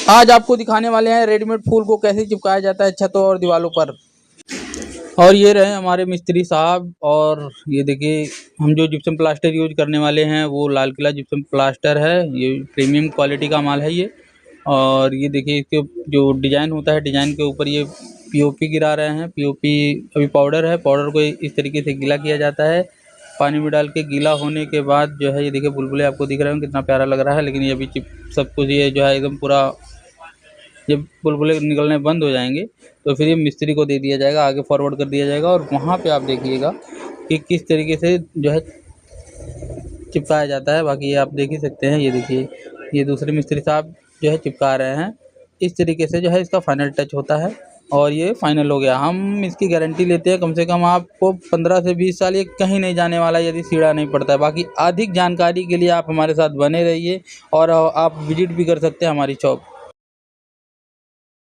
आज आपको दिखाने वाले हैं रेडीमेड फूल को कैसे चिपकाया जाता है छतों और दीवारों पर। और ये रहे हमारे मिस्त्री साहब। और ये देखिए हम जो जिप्सम प्लास्टर यूज करने वाले हैं वो लाल किला जिप्सम प्लास्टर है। ये प्रीमियम क्वालिटी का माल है ये। और ये देखिए इसके जो डिज़ाइन होता है, डिज़ाइन के ऊपर ये पीओपी गिरा रहे हैं। पीओपी अभी पाउडर है, पाउडर को इस तरीके से गीला किया जाता है पानी में डाल के। गीला होने के बाद जो है ये देखिए बुलबुले आपको दिख रहे होंगे, कितना प्यारा लग रहा है। लेकिन ये अभी सब कुछ ये जो है एकदम पूरा, जब बुलबुले निकलने बंद हो जाएंगे तो फिर ये मिस्त्री को दे दिया जाएगा, आगे फॉरवर्ड कर दिया जाएगा। और वहाँ पे आप देखिएगा कि किस तरीके से जो है चिपकाया जाता है। बाकी ये आप देख ही सकते हैं, ये देखिए ये दूसरे मिस्त्री साहब जो है चिपका रहे हैं। इस तरीके से जो है इसका फाइनल टच होता है और ये फाइनल हो गया। हम इसकी गारंटी लेते हैं कम से कम आपको 15 से 20 साल, ये कहीं नहीं जाने वाला यदि सीढ़ा नहीं पड़ता है। बाकी अधिक जानकारी के लिए आप हमारे साथ बने रहिए और आप विजिट भी कर सकते हैं हमारी शॉप।